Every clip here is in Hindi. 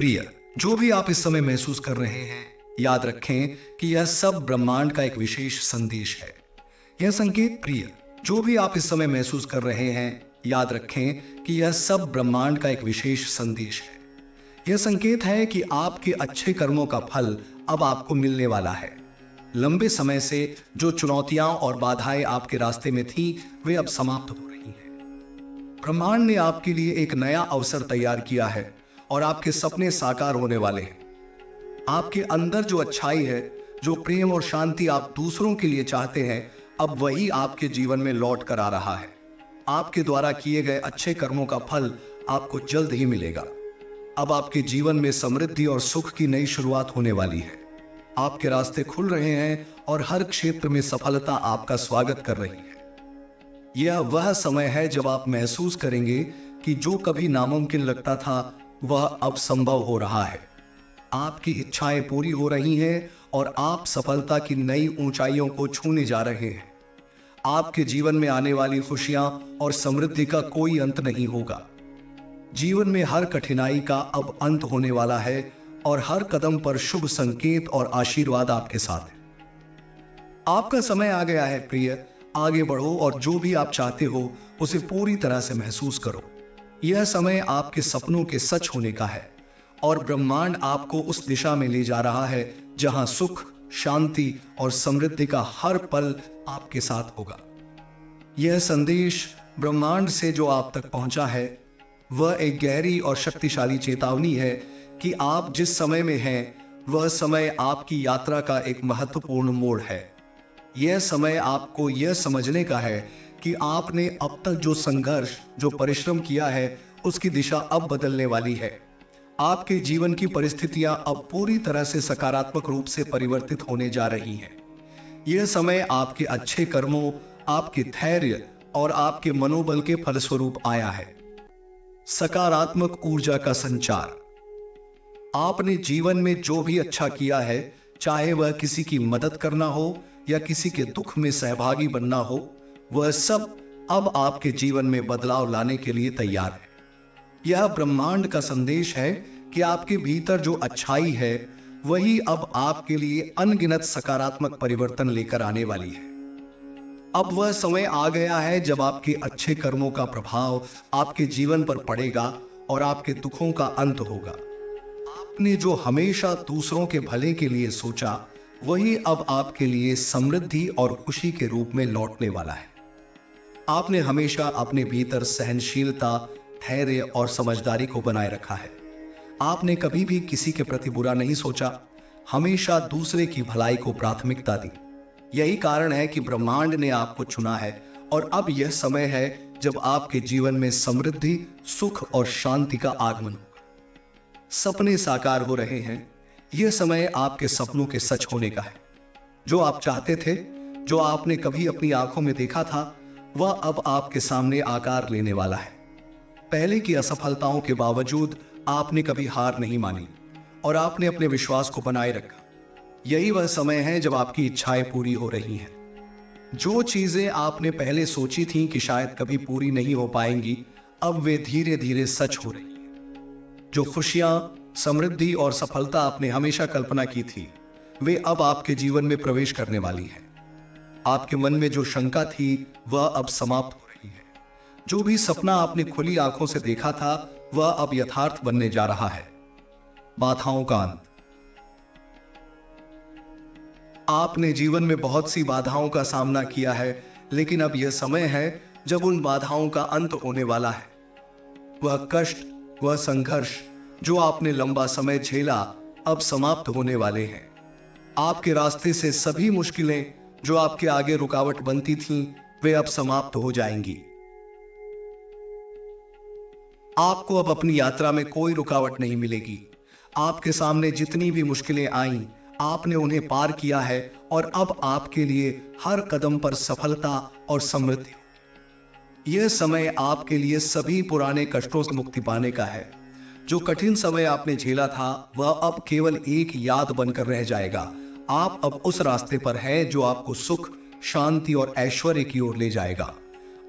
प्रिय, जो भी आप इस समय महसूस कर रहे हैं, याद रखें कि यह सब ब्रह्मांड का एक विशेष संदेश है। यह संकेत प्रिय, जो भी आप इस समय महसूस कर रहे हैं, याद रखें कि यह सब ब्रह्मांड का एक विशेष संदेश है। यह संकेत है कि आपके अच्छे कर्मों का फल अब आपको मिलने वाला है। लंबे समय से जो चुनौतियां और बाधाएं आपके रास्ते में थी, वे अब समाप्त हो रही हैं। ब्रह्मांड ने आपके लिए एक नया अवसर तैयार किया है और आपके सपने साकार होने वाले हैं। आपके अंदर जो अच्छाई है, जो प्रेम और शांति आप दूसरों के लिए चाहते हैं, अब वही आपके जीवन में लौट कर आ रहा है। आपके द्वारा किए गए अच्छे कर्मों का फल आपको जल्द ही मिलेगा। अब आपके जीवन में समृद्धि और सुख की नई शुरुआत होने वाली है। आपके रास्ते खुल रहे हैं और हर क्षेत्र में सफलता आपका स्वागत कर रही है। यह वह समय है जब आप महसूस करेंगे कि जो कभी नामुमकिन लगता था, वह अब संभव हो रहा है। आपकी इच्छाएं पूरी हो रही हैं और आप सफलता की नई ऊंचाइयों को छूने जा रहे हैं। आपके जीवन में आने वाली खुशियां और समृद्धि का कोई अंत नहीं होगा। जीवन में हर कठिनाई का अब अंत होने वाला है और हर कदम पर शुभ संकेत और आशीर्वाद आपके साथ है। आपका समय आ गया है प्रिय, आगे बढ़ो और जो भी आप चाहते हो उसे पूरी तरह से महसूस करो। यह समय आपके सपनों के सच होने का है और ब्रह्मांड आपको उस दिशा में ले जा रहा है जहां सुख, शांति और समृद्धि का हर पल आपके साथ होगा। यह संदेश ब्रह्मांड से जो आप तक पहुंचा है, वह एक गहरी और शक्तिशाली चेतावनी है कि आप जिस समय में हैं, वह समय आपकी यात्रा का एक महत्वपूर्ण मोड़ है। यह समय आपको यह समझने का है कि आपने अब तक जो संघर्ष, जो परिश्रम किया है, उसकी दिशा अब बदलने वाली है। आपके जीवन की परिस्थितियां अब पूरी तरह से सकारात्मक रूप से परिवर्तित होने जा रही हैं। यह समय आपके अच्छे कर्मों, आपके धैर्य और आपके मनोबल के फलस्वरूप आया है। सकारात्मक ऊर्जा का संचार। आपने जीवन में जो भी अच्छा किया है, चाहे वह किसी की मदद करना हो या किसी के दुख में सहभागी बनना हो, वह सब अब आपके जीवन में बदलाव लाने के लिए तैयार है। यह ब्रह्मांड का संदेश है कि आपके भीतर जो अच्छाई है, वही अब आपके लिए अनगिनत सकारात्मक परिवर्तन लेकर आने वाली है। अब वह समय आ गया है जब आपके अच्छे कर्मों का प्रभाव आपके जीवन पर पड़ेगा और आपके दुखों का अंत होगा। आपने जो हमेशा दूसरों के भले के लिए सोचा, वही अब आपके लिए समृद्धि और खुशी के रूप में लौटने वाला है। आपने हमेशा अपने भीतर सहनशीलता, धैर्य और समझदारी को बनाए रखा है। आपने कभी भी किसी के प्रति बुरा नहीं सोचा, हमेशा दूसरे की भलाई को प्राथमिकता दी। यही कारण है कि ब्रह्मांड ने आपको चुना है और अब यह समय है जब आपके जीवन में समृद्धि, सुख और शांति का आगमन होगा। सपने साकार हो रहे हैं। यह समय आपके सपनों के सच होने का है। जो आप चाहते थे, जो आपने कभी अपनी आंखों में देखा था, वह अब आपके सामने आकार लेने वाला है। पहले की असफलताओं के बावजूद आपने कभी हार नहीं मानी और आपने अपने विश्वास को बनाए रखा। यही वह समय है जब आपकी इच्छाएं पूरी हो रही हैं। जो चीजें आपने पहले सोची थीं कि शायद कभी पूरी नहीं हो पाएंगी, अब वे धीरे धीरे सच हो रही हैं। जो खुशियां, समृद्धि और सफलता आपने हमेशा कल्पना की थी, वे अब आपके जीवन में प्रवेश करने वाली है। आपके मन में जो शंका थी, वह अब समाप्त हो रही है। जो भी सपना आपने खुली आंखों से देखा था, वह अब यथार्थ बनने जा रहा है। बाधाओं का अंत। आपने जीवन में बहुत सी बाधाओं का सामना किया है, लेकिन अब यह समय है जब उन बाधाओं का अंत होने वाला है। वह कष्ट, वह संघर्ष जो आपने लंबा समय झेला, अब समाप्त होने वाले हैं। आपके रास्ते से सभी मुश्किलें जो आपके आगे रुकावट बनती थीं, वे अब समाप्त हो जाएंगी। आपको अब अपनी यात्रा में कोई रुकावट नहीं मिलेगी। आपके सामने जितनी भी मुश्किलें आईं, आपने उन्हें पार किया है और अब आपके लिए हर कदम पर सफलता और समृद्धि होगी। यह समय आपके लिए सभी पुराने कष्टों से मुक्ति पाने का है। जो कठिन समय आपने झेला था, वह अब केवल एक याद बनकर रह जाएगा। आप अब उस रास्ते पर हैं जो आपको सुख, शांति और ऐश्वर्य की ओर ले जाएगा।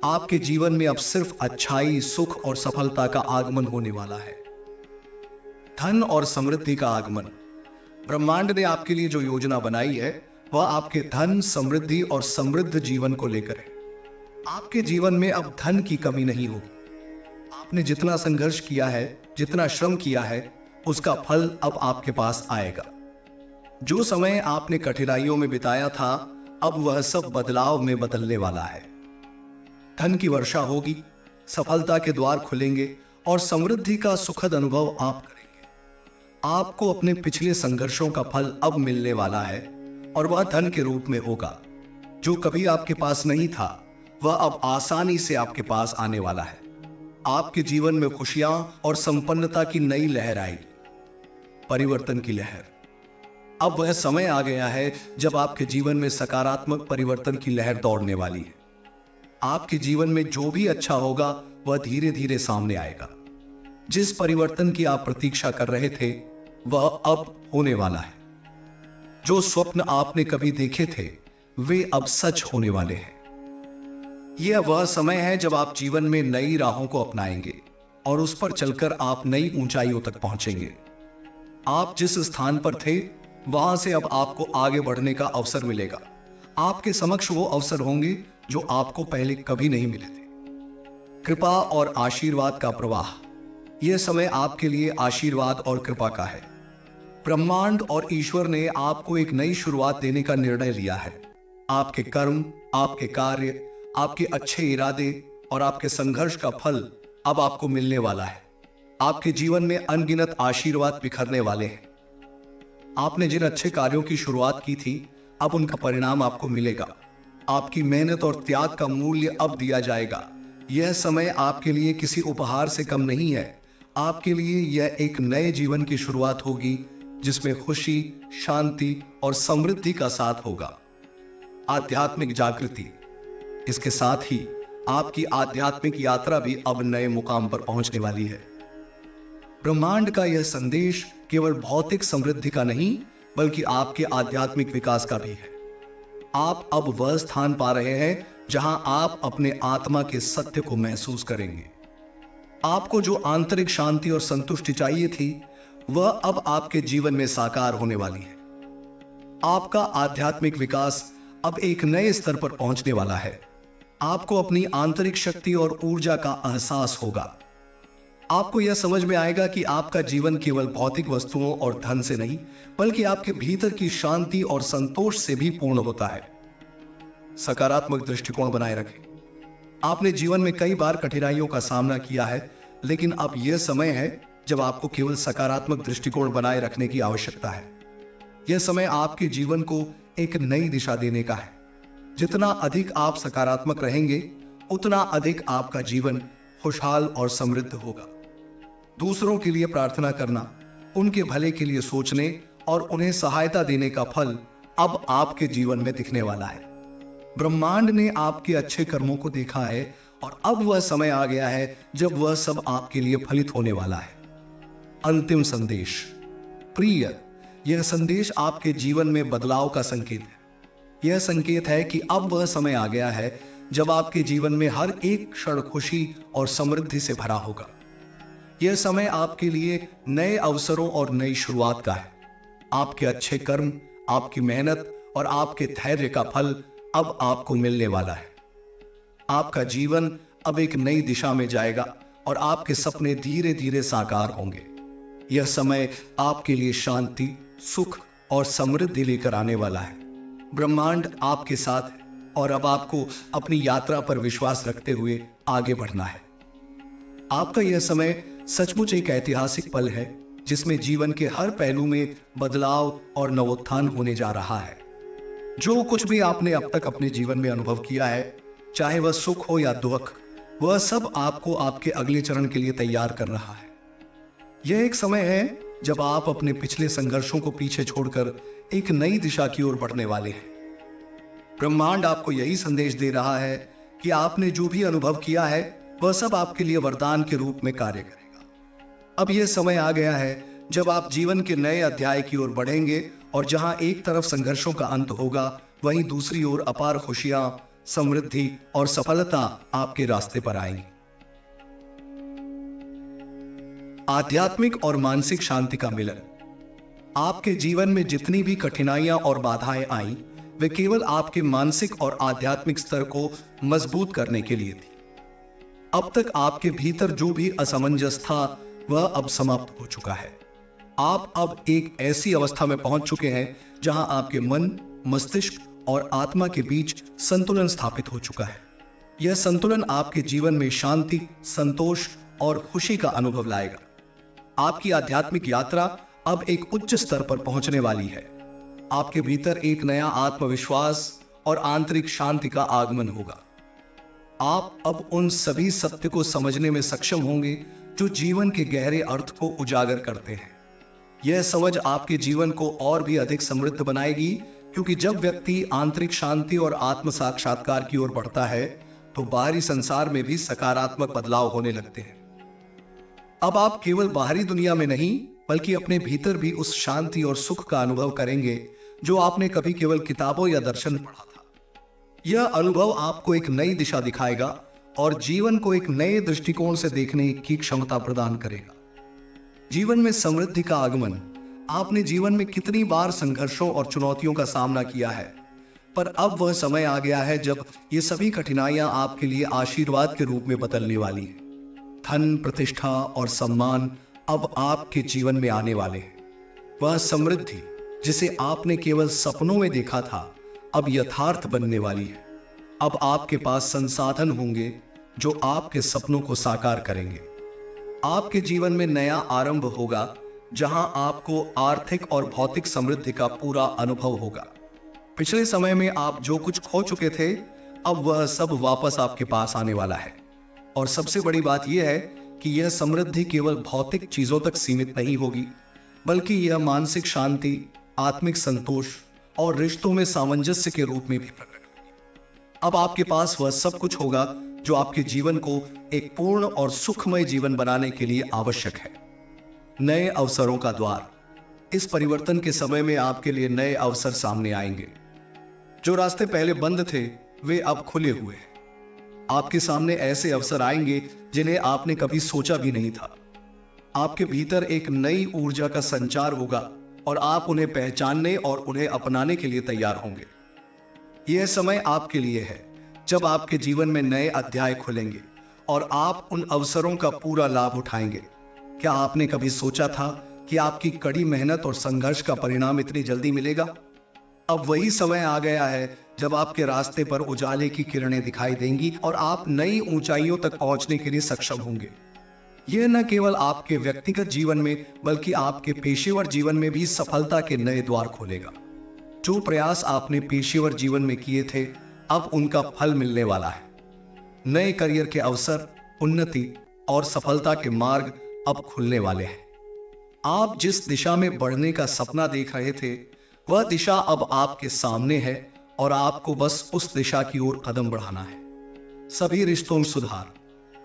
आपके जीवन में अब सिर्फ अच्छाई, सुख और सफलता का आगमन होने वाला है। धन और समृद्धि का आगमन। ब्रह्मांड ने आपके लिए जो योजना बनाई है वह आपके धन, समृद्धि और समृद्ध जीवन को लेकर है। आपके जीवन में अब धन की कमी नहीं होगी। आपने जितना संघर्ष किया है, जितना श्रम किया है, उसका फल अब आपके पास आएगा। जो समय आपने कठिनाइयों में बिताया था, अब वह सब बदलाव में बदलने वाला है। धन की वर्षा होगी, सफलता के द्वार खुलेंगे और समृद्धि का सुखद अनुभव आप करेंगे। आपको अपने पिछले संघर्षों का फल अब मिलने वाला है और वह धन के रूप में होगा। जो कभी आपके पास नहीं था, वह अब आसानी से आपके पास आने वाला है। आपके जीवन में खुशियां और संपन्नता की नई लहर आएगी, परिवर्तन की लहर। अब वह समय आ गया है जब आपके जीवन में सकारात्मक परिवर्तन की लहर दौड़ने वाली है। आपके जीवन में जो भी अच्छा होगा वह धीरे धीरे सामने आएगा। जिस परिवर्तन की आप प्रतीक्षा कर रहे थे वह अब होने वाला है। जो स्वप्न आपने कभी देखे थे वे अब सच होने वाले हैं। यह वह समय है जब आप जीवन में नई राहों को अपनाएंगे और उस पर चलकर आप नई ऊंचाइयों तक पहुंचेंगे। आप जिस स्थान पर थे वहां से अब आपको आगे बढ़ने का अवसर मिलेगा। आपके समक्ष वो अवसर होंगे जो आपको पहले कभी नहीं मिले थे। कृपा और आशीर्वाद का प्रवाह। यह समय आपके लिए आशीर्वाद और कृपा का है। ब्रह्मांड और ईश्वर ने आपको एक नई शुरुआत देने का निर्णय लिया है। आपके कर्म, आपके कार्य, आपके अच्छे इरादे और आपके संघर्ष का फल अब आपको मिलने वाला है। आपके जीवन में अनगिनत आशीर्वाद बिखरने वाले हैं। आपने जिन अच्छे कार्यों की शुरुआत की थी, अब उनका परिणाम आपको मिलेगा। आपकी मेहनत और त्याग का मूल्य अब दिया जाएगा। यह समय आपके लिए किसी उपहार से कम नहीं है। आपके लिए यह एक नए जीवन की शुरुआत होगी जिसमें खुशी, शांति और समृद्धि का साथ होगा। आध्यात्मिक जागृति। इसके साथ ही आपकी आध्यात्मिक यात्रा भी अब नए मुकाम पर पहुंचने वाली है। ब्रह्मांड का यह संदेश केवल भौतिक समृद्धि का नहीं बल्कि आपके आध्यात्मिक विकास का भी है। आप अब वह स्थान पा रहे हैं जहां आप अपने आत्मा के सत्य को महसूस करेंगे। आपको जो आंतरिक शांति और संतुष्टि चाहिए थी वह अब आपके जीवन में साकार होने वाली है। आपका आध्यात्मिक विकास अब एक नए स्तर पर पहुंचने वाला है। आपको अपनी आंतरिक शक्ति और ऊर्जा का एहसास होगा। आपको यह समझ में आएगा कि आपका जीवन केवल भौतिक वस्तुओं और धन से नहीं बल्कि आपके भीतर की शांति और संतोष से भी पूर्ण होता है। सकारात्मक दृष्टिकोण बनाए रखें। आपने जीवन में कई बार कठिनाइयों का सामना किया है, लेकिन अब यह समय है जब आपको केवल सकारात्मक दृष्टिकोण बनाए रखने की आवश्यकता है। यह समय आपके जीवन को एक नई दिशा देने का है। जितना अधिक आप सकारात्मक रहेंगे उतना अधिक आपका जीवन खुशहाल और समृद्ध होगा। दूसरों के लिए प्रार्थना करना, उनके भले के लिए सोचने और उन्हें सहायता देने का फल अब आपके जीवन में दिखने वाला है। ब्रह्मांड ने आपके अच्छे कर्मों को देखा है और अब वह समय आ गया है जब वह सब आपके लिए फलित होने वाला है। अंतिम संदेश। प्रिय, यह संदेश आपके जीवन में बदलाव का संकेत है। यह संकेत है कि अब वह समय आ गया है जब आपके जीवन में हर एक क्षण खुशी और समृद्धि से भरा होगा। यह समय आपके लिए नए अवसरों और नई शुरुआत का है। आपके अच्छे कर्म, आपकी मेहनत और आपके धैर्य का फल अब आपको मिलने वाला है। आपका जीवन अब एक नई दिशा में जाएगा और आपके सपने धीरे धीरे साकार होंगे। यह समय आपके लिए शांति, सुख और समृद्धि लेकर आने वाला है। ब्रह्मांड आपके साथ है और अब आपको अपनी यात्रा पर विश्वास रखते हुए आगे बढ़ना है। आपका यह समय सचमुच एक ऐतिहासिक पल है जिसमें जीवन के हर पहलू में बदलाव और नवोत्थान होने जा रहा है। जो कुछ भी आपने अब तक अपने जीवन में अनुभव किया है, चाहे वह सुख हो या दुख, वह सब आपको आपके अगले चरण के लिए तैयार कर रहा है। यह एक समय है जब आप अपने पिछले संघर्षों को पीछे छोड़कर एक नई दिशा की ओर बढ़ने वाले हैं। ब्रह्मांड आपको यही संदेश दे रहा है कि आपने जो भी अनुभव किया है वह सब आपके लिए वरदान के रूप में कार्य करेगा। अब यह समय आ गया है जब आप जीवन के नए अध्याय की ओर बढ़ेंगे और जहां एक तरफ संघर्षों का अंत होगा, वहीं दूसरी ओर अपार खुशियां, समृद्धि और सफलता आपके रास्ते पर आएंगी। आध्यात्मिक और मानसिक शांति का मिलन। आपके जीवन में जितनी भी कठिनाइयां और बाधाएं आई, वे केवल आपके मानसिक और आध्यात्मिक स्तर को मजबूत करने के लिए थी। अब तक आपके भीतर जो भी असमंजस था वह अब समाप्त हो चुका है। आप अब एक ऐसी अवस्था में पहुंच चुके हैं जहां आपके मन, मस्तिष्क और आत्मा के बीच संतुलन स्थापित हो चुका है। यह संतुलन आपके जीवन में शांति, संतोष और खुशी का अनुभव लाएगा। आपकी आध्यात्मिक यात्रा अब एक उच्च स्तर पर पहुंचने वाली है। आपके भीतर एक नया आत्मविश्वास और आंतरिक शांति का आगमन होगा। आप अब उन सभी सत्य को समझने में सक्षम होंगे जो जीवन के गहरे अर्थ को उजागर करते हैं। यह समझ आपके जीवन को और भी अधिक समृद्ध बनाएगी, क्योंकि जब व्यक्ति आंतरिक शांति और आत्म साक्षात्कार की ओर बढ़ता है तो बाहरी संसार में भी सकारात्मक बदलाव होने लगते हैं। अब आप केवल बाहरी दुनिया में नहीं बल्कि अपने भीतर भी उस शांति और सुख का अनुभव करेंगे जो आपने कभी केवल किताबों या दर्शन में पढ़ा था। यह अनुभव आपको एक नई दिशा दिखाएगा और जीवन को एक नए दृष्टिकोण से देखने की क्षमता प्रदान करेगा। जीवन में समृद्धि का आगमन। आपने जीवन में कितनी बार संघर्षों और चुनौतियों का सामना किया है, पर अब वह समय आ गया है जब ये सभी कठिनाइयां आपके लिए आशीर्वाद के रूप में बदलने वाली हैं। धन, प्रतिष्ठा और सम्मान अब आपके जीवन में आने वाले हैं। वह समृद्धि जिसे आपने केवल सपनों में देखा था अब यथार्थ बनने वाली है। अब आपके पास संसाधन होंगे जो आपके सपनों को साकार करेंगे। आपके जीवन में नया आरंभ होगा जहां आपको आर्थिक और भौतिक समृद्धि का पूरा अनुभव होगा। पिछले समय में आप जो कुछ खो चुके थे, अब वह सब वापस आपके पास आने वाला है। और सबसे बड़ी बात यह है कि यह समृद्धि केवल भौतिक चीजों तक सीमित नहीं होगी, बल्कि यह मानसिक शांति, आत्मिक संतोष और रिश्तों में सामंजस्य के रूप में भी प्रकट होगी। अब आपके पास वह सब कुछ होगा जो आपके जीवन को एक पूर्ण और सुखमय जीवन बनाने के लिए आवश्यक है। नए अवसरों का द्वार। इस परिवर्तन के समय में आपके लिए नए अवसर सामने आएंगे। जो रास्ते पहले बंद थे वे अब खुले हुए हैं। आपके सामने ऐसे अवसर आएंगे जिन्हें आपने कभी सोचा भी नहीं था। आपके भीतर एक नई ऊर्जा का संचार होगा और आप उन्हें पहचानने और उन्हें अपनाने के लिए तैयार होंगे। यह समय आपके लिए है जब आपके जीवन में नए अध्याय खुलेंगे और आप उन अवसरों का पूरा लाभ उठाएंगे। क्या आपने कभी सोचा था कि आपकी कड़ी मेहनत और संघर्ष का परिणाम इतनी जल्दी मिलेगा? अब वही समय आ गया है जब आपके रास्ते पर उजाले की किरणें दिखाई देंगी और आप नई ऊंचाइयों तक पहुंचने के लिए सक्षम होंगे। यह न केवल आपके व्यक्तिगत जीवन में बल्कि आपके पेशेवर जीवन में भी सफलता के नए द्वार खोलेगा। जो प्रयास आपने पेशेवर जीवन में किए थे, अब उनका फल मिलने वाला है। नए करियर के अवसर, उन्नति और सफलता के मार्ग अब खुलने वाले हैं। आप जिस दिशा में बढ़ने का सपना देख रहे थे, वह दिशा अब आपके सामने है और आपको बस उस दिशा की ओर कदम बढ़ाना है। सभी रिश्तों में सुधार।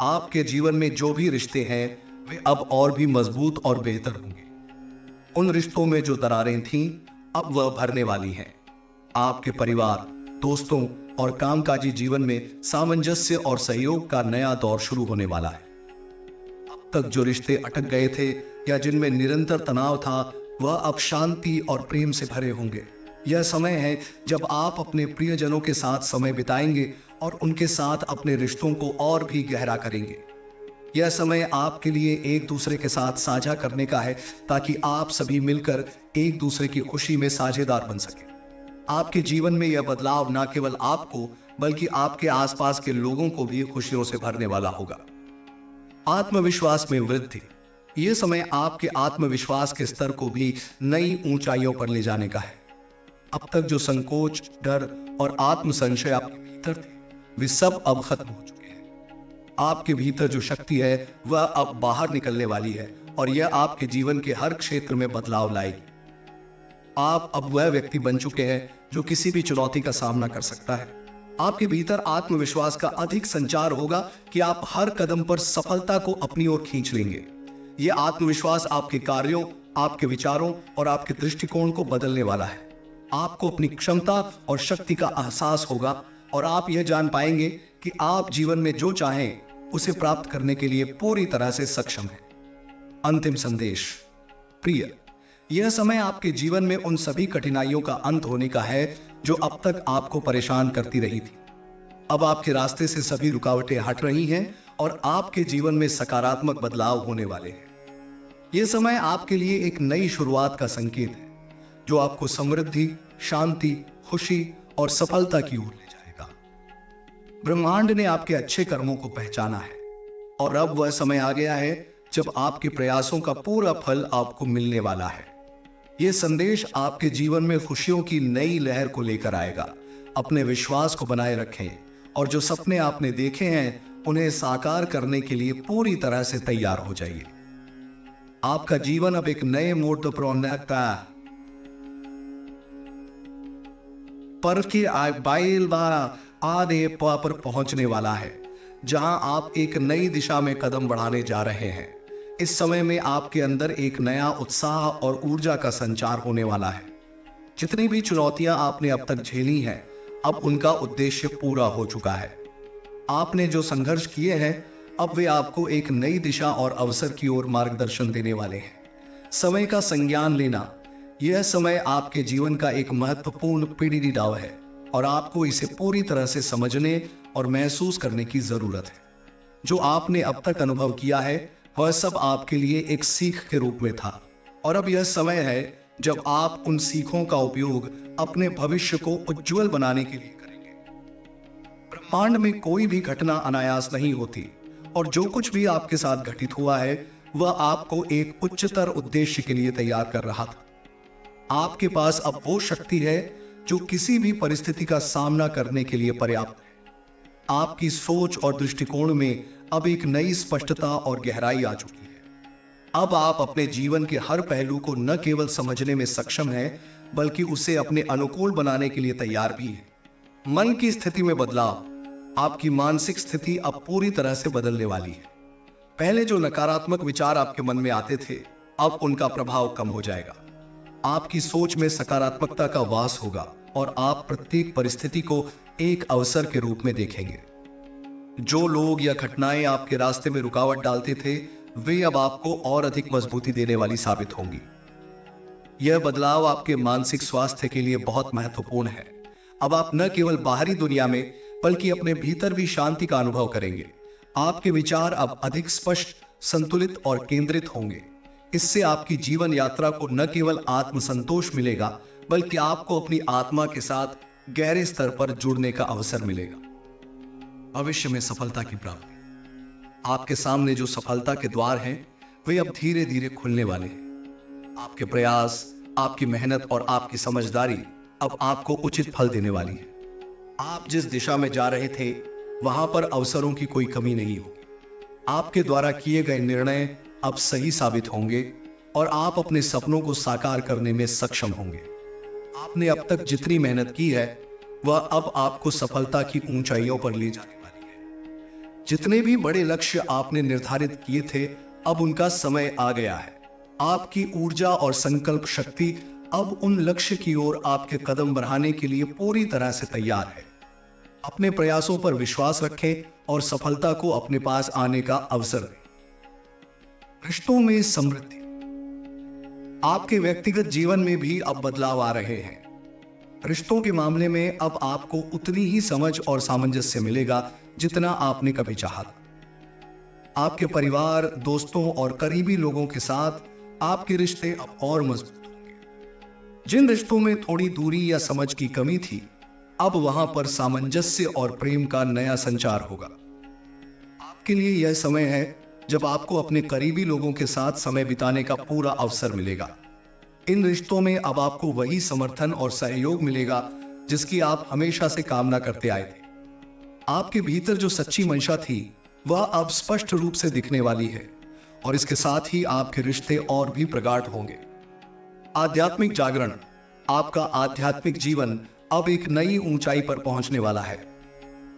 आपके जीवन में जो भी रिश्ते हैं वे अब और भी मजबूत और बेहतर होंगे। उन रिश्तों में जो दरारें थीं, अब वह भरने वाली हैं। आपके परिवार, दोस्तों और कामकाजी जीवन में सामंजस्य और सहयोग का नया दौर शुरू होने वाला है। अब तक जो रिश्ते अटक गए थे या जिनमें निरंतर तनाव था, वह अब शांति और प्रेम से भरे होंगे। यह समय है जब आप अपने प्रियजनों के साथ समय बिताएंगे और उनके साथ अपने रिश्तों को और भी गहरा करेंगे। यह समय आपके लिए एक दूसरे के साथ साझा करने का है ताकि आप सभी मिलकर एक दूसरे की खुशी में साझेदार बन सकें। आपके जीवन में यह बदलाव न केवल आपको बल्कि आपके आसपास के लोगों को भी खुशियों से भरने वाला होगा। आत्मविश्वास में वृद्धि। यह समय आपके आत्मविश्वास के स्तर को भी नई ऊंचाइयों पर ले जाने का है। अब तक जो संकोच, डर और आत्म संशय आपके भीतर थे, वे सब अब खत्म हो चुके हैं। आपके भीतर जो शक्ति है वह अब बाहर निकलने वाली है और यह आपके जीवन के हर क्षेत्र में बदलाव लाएगी। आप अब वह व्यक्ति बन चुके हैं जो किसी भी चुनौती का सामना कर सकता है। आपके भीतर आत्मविश्वास का अधिक संचार होगा कि आप हर कदम पर सफलता को अपनी ओर खींच लेंगे। यह आत्मविश्वास आपके कार्यों, आपके विचारों और आपके दृष्टिकोण को बदलने वाला है। आपको अपनी क्षमता और शक्ति का एहसास होगा और आप यह जान पाएंगे कि आप जीवन में जो चाहें उसे प्राप्त करने के लिए पूरी तरह से सक्षम हैं। अंतिम संदेश। प्रिय, यह समय आपके जीवन में उन सभी कठिनाइयों का अंत होने का है जो अब तक आपको परेशान करती रही थी। अब आपके रास्ते से सभी रुकावटें हट रही हैं और आपके जीवन में सकारात्मक बदलाव होने वाले हैं। यह समय आपके लिए एक नई शुरुआत का संकेत है जो आपको समृद्धि, शांति, खुशी और सफलता की ओर ले जाएगा। ब्रह्मांड ने आपके अच्छे कर्मों को पहचाना है और अब वह समय आ गया है जब आपके प्रयासों का पूरा फल आपको मिलने वाला है। यह संदेश आपके जीवन में खुशियों की नई लहर को लेकर आएगा। अपने विश्वास को बनाए रखें और जो सपने आपने देखे हैं उन्हें साकार करने के लिए पूरी तरह से तैयार हो जाइए। आपका जीवन अब एक नए मोड़ पर की आधे पर पहुंचने वाला है, जहां आप एक नई दिशा में कदम बढ़ाने जा रहे हैं। इस समय में आपके अंदर एक नया उत्साह और ऊर्जा का संचार होने वाला है। जितनी भी चुनौतियां आपने अब तक झेली हैं, अब उनका उद्देश्य पूरा हो चुका है। आपने जो संघर्ष किए हैं, अब वे आपको एक नई दिशा और अवसर की ओर मार्गदर्शन देने वाले हैं। समय का संज्ञान लेना, यह समय आपके जीवन का एक महत्वपूर्ण पीढ़ी है और आपको इसे पूरी तरह से समझने और महसूस करने की जरूरत है। जो आपने अब तक अनुभव किया है वह सब आपके लिए एक सीख के रूप में था और अब यह समय है जब आप उन सीखों का उपयोग अपने भविष्य को उज्जवल बनाने के लिए करेंगे। ब्रह्मांड में कोई भी घटना अनायास नहीं होती और जो कुछ भी आपके साथ घटित हुआ है वह आपको एक उच्चतर उद्देश्य के लिए तैयार कर रहा था। आपके पास अब वो शक्ति है जो किसी भी परिस्थिति का सामना करने के लिए पर्याप्त है। आपकी सोच और दृष्टिकोण में अब एक नई स्पष्टता और गहराई आ चुकी है। अब आप अपने जीवन के हर पहलू को न केवल समझने में सक्षम हैं, बल्कि उसे अपने अनुकूल बनाने के लिए तैयार भी हैं। मन की स्थिति में बदलाव, आपकी मानसिक स्थिति अब पूरी तरह से बदलने वाली है। पहले जो नकारात्मक विचार आपके मन में आते थे, अब उनका प्रभाव कम हो जाएगा। आपकी सोच में सकारात्मकता का वास होगा और आप प्रत्येक परिस्थिति को एक अवसर के रूप में देखेंगे। जो लोग या घटनाएं आपके रास्ते में रुकावट डालते थे, वे अब आपको और अधिक मजबूती देने वाली साबित होंगी। यह बदलाव आपके मानसिक स्वास्थ्य के लिए बहुत महत्वपूर्ण है। अब आप न केवल बाहरी दुनिया में बल्कि अपने भीतर भी शांति का अनुभव करेंगे। आपके विचार अब अधिक स्पष्ट, संतुलित और केंद्रित होंगे। इससे आपकी जीवन यात्रा को न केवल आत्मसंतोष मिलेगा, बल्कि आपको अपनी आत्मा के साथ गहरे स्तर पर जुड़ने का अवसर मिलेगा। भविष्य में सफलता की प्राप्ति, आपके सामने जो सफलता के द्वार हैं, वे अब धीरे धीरे खुलने वाले हैं। आपके प्रयास, आपकी मेहनत और आपकी समझदारी अब आपको उचित फल देने वाली है। आप जिस दिशा में जा रहे थे, वहां पर अवसरों की कोई कमी नहीं होगी। आपके द्वारा किए गए निर्णय अब सही साबित होंगे और आप अपने सपनों को साकार करने में सक्षम होंगे। आपने अब तक जितनी मेहनत की है, वह अब आपको सफलता की ऊंचाइयों पर ले जाने वाली है। जितने भी बड़े लक्ष्य आपने निर्धारित किए थे, अब उनका समय आ गया है। आपकी ऊर्जा और संकल्प शक्ति अब उन लक्ष्य की ओर आपके कदम बढ़ाने के लिए पूरी तरह से तैयार है। अपने प्रयासों पर विश्वास रखें और सफलता को अपने पास आने का अवसर दें। रिश्तों में समृद्धि, आपके व्यक्तिगत जीवन में भी अब बदलाव आ रहे हैं। रिश्तों के मामले में अब आपको उतनी ही समझ और सामंजस्य मिलेगा जितना आपने कभी चाहा था। आपके परिवार, दोस्तों और करीबी लोगों के साथ आपके रिश्ते अब और मजबूत होंगे। जिन रिश्तों में थोड़ी दूरी या समझ की कमी थी, अब वहां पर सामंजस्य और प्रेम का नया संचार होगा। आपके लिए यह समय है जब आपको अपने करीबी लोगों के साथ समय बिताने का पूरा अवसर मिलेगा। इन रिश्तों में अब आपको वही समर्थन और सहयोग मिलेगा जिसकी आप हमेशा से कामना करते आए थे। आपके भीतर जो सच्ची मंशा थी, वह अब स्पष्ट रूप से दिखने वाली है और इसके साथ ही आपके रिश्ते और भी प्रगाढ़ होंगे। आध्यात्मिक जागरण, आपका आध्यात्मिक जीवन अब एक नई ऊंचाई पर पहुंचने वाला है।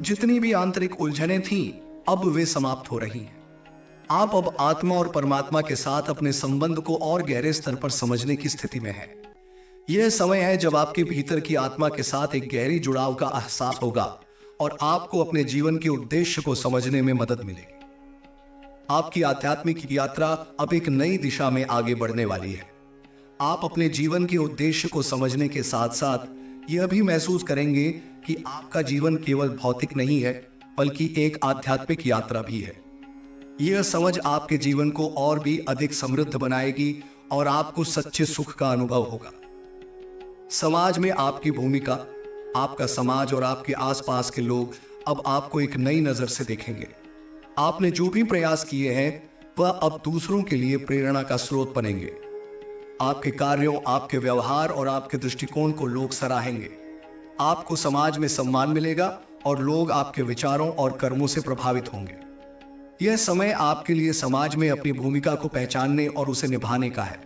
जितनी भी आंतरिक उलझनें थीं, अब वे समाप्त हो रही हैं। आप अब आत्मा और परमात्मा के साथ अपने संबंध को और गहरे स्तर पर समझने की स्थिति में हैं। यह समय है जब आपके भीतर की आत्मा के साथ एक गहरी जुड़ाव का एहसास होगा और आपको अपने जीवन के उद्देश्य को समझने में मदद मिलेगी। आपकी आध्यात्मिक यात्रा अब एक नई दिशा में आगे बढ़ने वाली है। आप अपने जीवन के उद्देश्य को समझने के साथ साथ यह भी महसूस करेंगे कि आपका जीवन केवल भौतिक नहीं है, बल्कि एक आध्यात्मिक यात्रा भी है। यह समझ आपके जीवन को और भी अधिक समृद्ध बनाएगी और आपको सच्चे सुख का अनुभव होगा। समाज में आपकी भूमिका, आपका समाज और आपके आसपास के लोग अब आपको एक नई नजर से देखेंगे। आपने जो भी प्रयास किए हैं वह अब दूसरों के लिए प्रेरणा का स्रोत बनेंगे। आपके कार्यों, आपके व्यवहार और आपके दृष्टिकोण को लोग सराहेंगे। आपको समाज में सम्मान मिलेगा और लोग आपके विचारों और कर्मों से प्रभावित होंगे। यह समय आपके लिए समाज में अपनी भूमिका को पहचानने और उसे निभाने का है।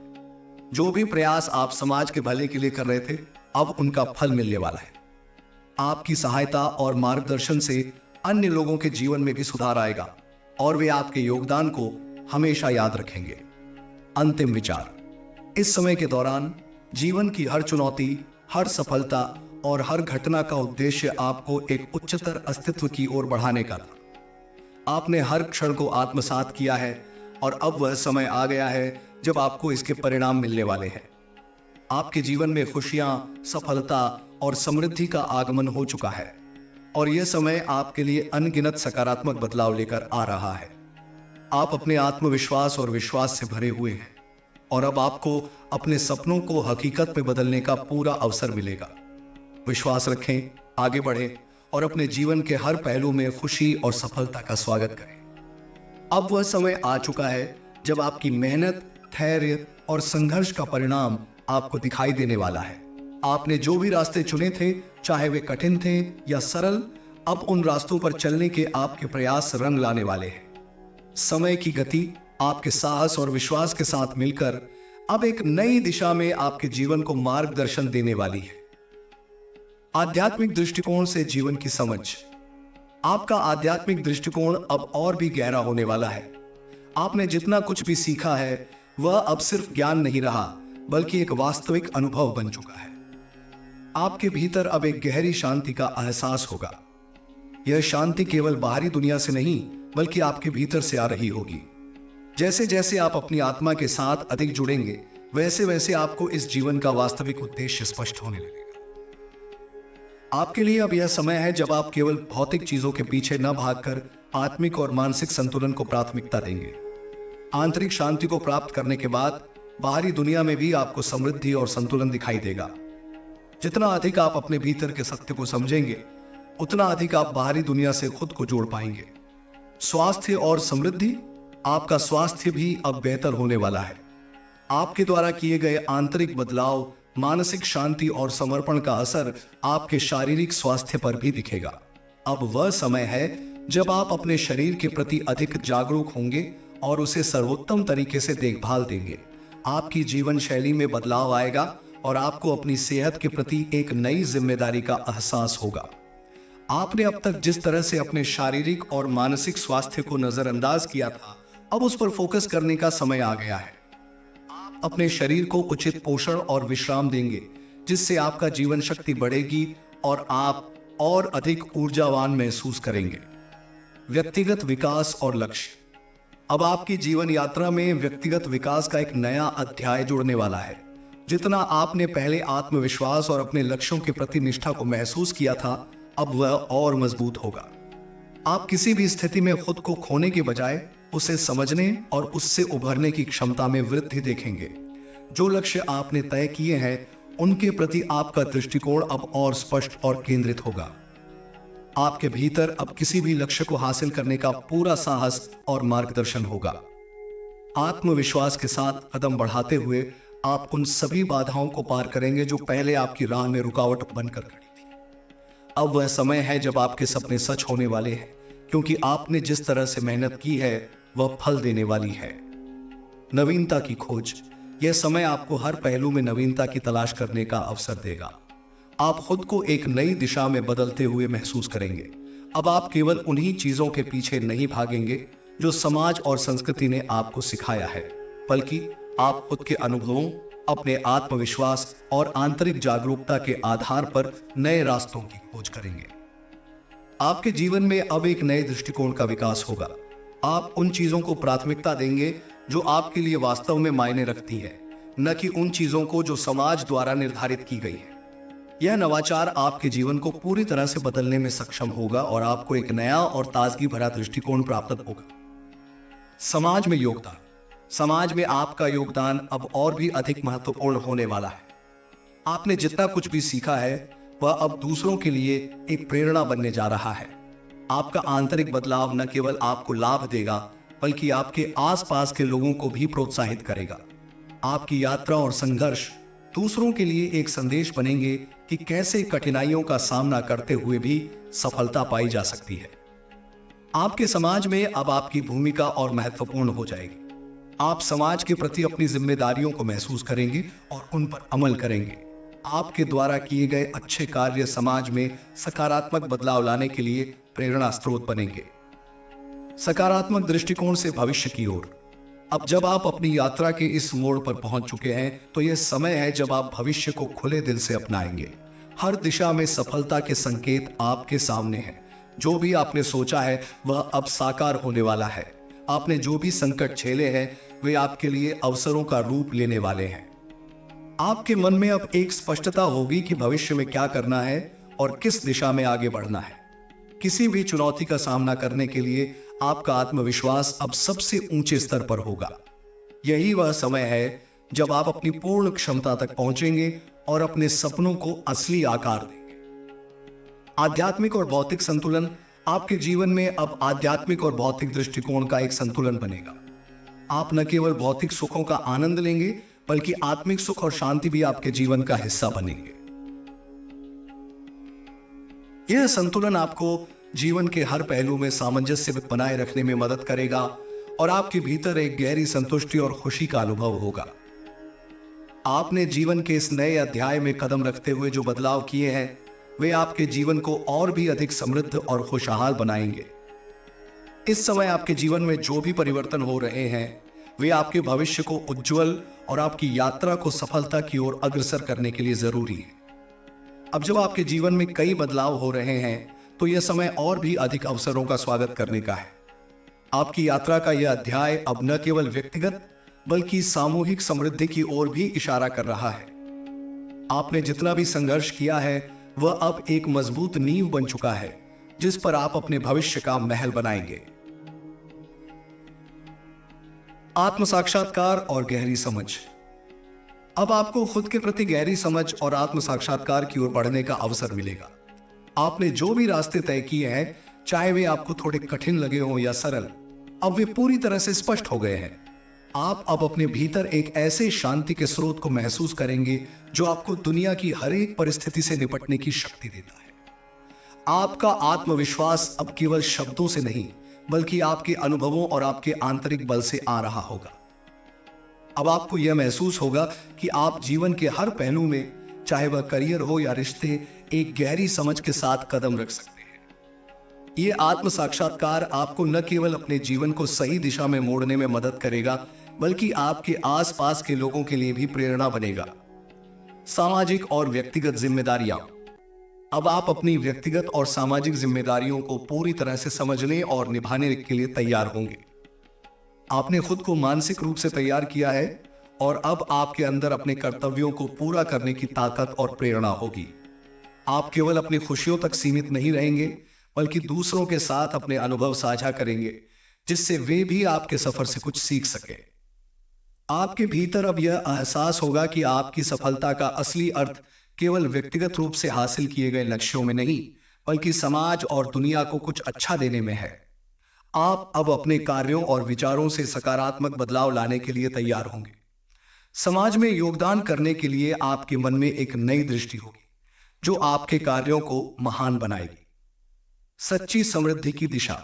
जो भी प्रयास आप समाज के भले के लिए कर रहे थे, अब उनका फल मिलने वाला है। आपकी सहायता और मार्गदर्शन से अन्य लोगों के जीवन में भी सुधार आएगा और वे आपके योगदान को हमेशा याद रखेंगे। अंतिम विचार, इस समय के दौरान जीवन की हर चुनौती, हर सफलता और हर घटना का उद्देश्य आपको एक उच्चतर अस्तित्व की ओर बढ़ाने का था। आपने हर क्षण को आत्मसात किया है और अब वह समय आ गया है जब आपको इसके परिणाम मिलने वाले हैं। आपके जीवन में खुशियां, सफलता और समृद्धि का आगमन हो चुका है और यह समय आपके लिए अनगिनत सकारात्मक बदलाव लेकर आ रहा है। आप अपने आत्मविश्वास और विश्वास से भरे हुए हैं और अब आपको अपने सपनों को हकीकत में बदलने का पूरा अवसर मिलेगा। विश्वास रखें, आगे बढ़ें और अपने जीवन के हर पहलू में खुशी और सफलता का स्वागत करें। अब वह समय आ चुका है जब आपकी मेहनत, धैर्य और संघर्ष का परिणाम आपको दिखाई देने वाला है। आपने जो भी रास्ते चुने थे, चाहे वे कठिन थे या सरल, अब उन रास्तों पर चलने के आपके प्रयास रंग लाने वाले हैं। समय की गति आपके साहस और विश्वास के साथ मिलकर अब एक नई दिशा में आपके जीवन को मार्गदर्शन देने वाली है। आध्यात्मिक दृष्टिकोण से जीवन की समझ, आपका आध्यात्मिक दृष्टिकोण अब और भी गहरा होने वाला है। आपने जितना कुछ भी सीखा है वह अब सिर्फ ज्ञान नहीं रहा, बल्कि एक वास्तविक अनुभव बन चुका है। आपके भीतर अब एक गहरी शांति का एहसास होगा। यह शांति केवल बाहरी दुनिया से नहीं, बल्कि आपके भीतर से आ रही होगी। जैसे जैसे आप अपनी आत्मा के साथ अधिक जुड़ेंगे, वैसे वैसे आपको इस जीवन का वास्तविक उद्देश्य स्पष्ट होने लगेगा। आपके लिए अब यह समय है जब आप केवल भौतिक चीजों के पीछे न भागकर आत्मिक और मानसिक संतुलन को प्राथमिकता देंगे। आंतरिक शांति को प्राप्त करने के बाद बाहरी दुनिया में भी आपको समृद्धि और संतुलन दिखाई देगा। जितना अधिक आप अपने भीतर के सत्य को समझेंगे, उतना अधिक आप बाहरी दुनिया से खुद को जोड़ पाएंगे। स्वास्थ्य और समृद्धि, आपका स्वास्थ्य भी अब बेहतर होने वाला है। आपके द्वारा किए गए आंतरिक बदलाव, मानसिक शांति और समर्पण का असर आपके शारीरिक स्वास्थ्य पर भी दिखेगा। अब वह समय है जब आप अपने शरीर के प्रति अधिक जागरूक होंगे और उसे सर्वोत्तम तरीके से देखभाल देंगे। आपकी जीवन शैली में बदलाव आएगा और आपको अपनी सेहत के प्रति एक नई जिम्मेदारी का एहसास होगा। आपने अब तक जिस तरह से अपने शारीरिक और मानसिक स्वास्थ्य को नजरअंदाज किया था, अब उस पर फोकस करने का समय आ गया है। आप अपने शरीर को उचित पोषण और विश्राम देंगे, जिससे आपका जीवन शक्ति बढ़ेगी और आप और अधिक ऊर्जावान महसूस करेंगे। व्यक्तिगत विकास और लक्ष्य, अब आपकी जीवन यात्रा में व्यक्तिगत विकास का एक नया अध्याय जुड़ने वाला है। जितना आपने पहले आत्मविश्वास और अपने लक्ष्यों के प्रति निष्ठा को महसूस किया था, अब वह और मजबूत होगा। आप किसी भी स्थिति में खुद को खोने के बजाय उसे समझने और उससे उभरने की क्षमता में वृद्धि देखेंगे। जो लक्ष्य आपने तय किए हैं, उनके प्रति आपका दृष्टिकोण अब और स्पष्ट और केंद्रित होगा। आपके भीतर अब किसी भी लक्ष्य को हासिल करने का पूरा साहस और मार्गदर्शन होगा। आत्मविश्वास के साथ कदम बढ़ाते हुए आप उन सभी बाधाओं को पार करेंगे जो पहले आपकी राह में रुकावट बनकर खड़ी थी। अब वह समय है जब आपके सपने सच होने वाले हैं, क्योंकि आपने जिस तरह से मेहनत की है वह फल देने वाली है। नवीनता की खोज, यह समय आपको हर पहलू में नवीनता की तलाश करने का अवसर देगा। आप खुद को एक नई दिशा में बदलते हुए महसूस करेंगे। अब आप केवल उन्हीं चीजों के पीछे नहीं भागेंगे जो समाज और संस्कृति ने आपको सिखाया है, बल्कि आप खुद के अनुभवों, अपने आत्मविश्वास और आंतरिक जागरूकता के आधार पर नए रास्तों की खोज करेंगे। आपके जीवन में अब एक नए दृष्टिकोण का विकास होगा। आप उन चीजों को प्राथमिकता देंगे जो आपके लिए वास्तव में मायने रखती है, न कि उन चीजों को जो समाज द्वारा निर्धारित की गई है। यह नवाचार आपके जीवन को पूरी तरह से बदलने में सक्षम होगा और आपको एक नया और ताजगी भरा दृष्टिकोण प्राप्त होगा। समाज में योगदान। समाज में आपका योगदान अब और भी अधिक महत्वपूर्ण होने वाला है। आपने जितना कुछ भी सीखा है वह अब दूसरों के लिए एक प्रेरणा बनने जा रहा है। आपका आंतरिक बदलाव न केवल आपको लाभ देगा बल्कि आपके आसपास के लोगों को भी प्रोत्साहित करेगा। आपकी यात्रा और संघर्ष दूसरों के लिए एक संदेश बनेंगे कि कैसे कठिनाइयों का सामना करते हुए भी सफलता पाई जा सकती है। आपके समाज में अब आपकी भूमिका और महत्वपूर्ण हो जाएगी। आप समाज के प्रति अपनी जिम्मेदारियों को महसूस करेंगे और उन पर अमल करेंगे। आपके द्वारा किए गए अच्छे कार्य समाज में सकारात्मक बदलाव लाने के लिए प्रेरणा स्रोत बनेंगे। सकारात्मक दृष्टिकोण से भविष्य की ओर। अब जब आप अपनी यात्रा के इस मोड़ पर पहुंच चुके हैं तो यह समय है जब आप भविष्य को खुले दिल से अपनाएंगे। हर दिशा में सफलता के संकेत आपके सामने हैं। जो भी आपने सोचा है वह अब साकार होने वाला है। आपने जो भी संकट झेले हैं वे आपके लिए अवसरों का रूप लेने वाले हैं। आपके मन में अब एक स्पष्टता होगी कि भविष्य में क्या करना है और किस दिशा में आगे बढ़ना है। किसी भी चुनौती का सामना करने के लिए आपका आत्मविश्वास अब सबसे ऊंचे स्तर पर होगा। यही वह समय है जब आप अपनी पूर्ण क्षमता तक पहुंचेंगे और अपने सपनों को असली आकार देंगे। आध्यात्मिक और भौतिक संतुलन। आपके जीवन में अब आध्यात्मिक और भौतिक दृष्टिकोण का एक संतुलन बनेगा। आप न केवल भौतिक सुखों का आनंद लेंगे बल्कि आत्मिक सुख और शांति भी आपके जीवन का हिस्सा बनेंगे। यह संतुलन आपको जीवन के हर पहलू में सामंजस्य बनाए रखने में मदद करेगा और आपके भीतर एक गहरी संतुष्टि और खुशी का अनुभव होगा। आपने जीवन के इस नए अध्याय में कदम रखते हुए जो बदलाव किए हैं वे आपके जीवन को और भी अधिक समृद्ध और खुशहाल बनाएंगे। इस समय आपके जीवन में जो भी परिवर्तन हो रहे हैं वे आपके भविष्य को उज्जवल और आपकी यात्रा को सफलता की ओर अग्रसर करने के लिए जरूरी है। अब जब आपके जीवन में कई बदलाव हो रहे हैं तो यह समय और भी अधिक अवसरों का स्वागत करने का है। आपकी यात्रा का यह अध्याय अब न केवल व्यक्तिगत बल्कि सामूहिक समृद्धि की ओर भी इशारा कर रहा है। आपने जितना भी संघर्ष किया है वह अब एक मजबूत नींव बन चुका है जिस पर आप अपने भविष्य का महल बनाएंगे। आत्म साक्षात्कार और गहरी समझ। अब आपको खुद के प्रति गहरी समझ और आत्म साक्षात्कार की ओर बढ़ने का अवसर मिलेगा। आपने जो भी रास्ते तय किए हैं, चाहे वे आपको थोड़े कठिन लगे हों या सरल, अब वे पूरी तरह से स्पष्ट हो गए हैं। आप अब अपने भीतर एक ऐसे शांति के स्रोत को महसूस करेंगे जो आपको दुनिया की हर एक परिस्थिति से निपटने की शक्ति देता है। आपका आत्मविश्वास अब केवल शब्दों से नहीं बल्कि आपके अनुभवों और आपके आंतरिक बल से आ रहा होगा। अब आपको यह महसूस होगा कि आप जीवन के हर पहलू में, चाहे वह करियर हो या रिश्ते, एक गहरी समझ के साथ कदम रख सकते हैं। यह आत्म साक्षात्कार आपको न केवल अपने जीवन को सही दिशा में मोड़ने में मदद करेगा बल्कि आपके आसपास के लोगों के लिए भी प्रेरणा बनेगा। सामाजिक और व्यक्तिगत जिम्मेदारियां। अब आप अपनी व्यक्तिगत और सामाजिक जिम्मेदारियों को पूरी तरह से समझने और निभाने के लिए तैयार होंगे। आपने खुद को मानसिक रूप से तैयार किया है और अब आपके अंदर अपने कर्तव्यों को पूरा करने की ताकत और प्रेरणा होगी। आप केवल अपनी खुशियों तक सीमित नहीं रहेंगे बल्कि दूसरों के साथ अपने अनुभव साझा करेंगे जिससे वे भी आपके सफर से कुछ सीख सके। आपके भीतर अब यह एहसास होगा कि आपकी सफलता का असली अर्थ केवल व्यक्तिगत रूप से हासिल किए गए लक्ष्यों में नहीं बल्कि समाज और दुनिया को कुछ अच्छा देने में है। आप अब अपने कार्यों और विचारों से सकारात्मक बदलाव लाने के लिए तैयार होंगे। समाज में योगदान करने के लिए आपके मन में एक नई दृष्टि होगी जो आपके कार्यों को महान बनाएगी। सच्ची समृद्धि की दिशा।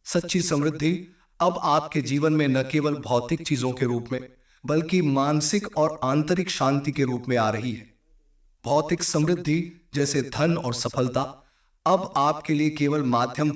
सच्ची समृद्धि अब आपके जीवन में न केवल भौतिक चीजों के रूप में बल्कि मानसिक और आंतरिक शांति के रूप में आ रही है। भौतिक समृद्धि जैसे धन और सफलता अब आपके लिए केवल माध्यम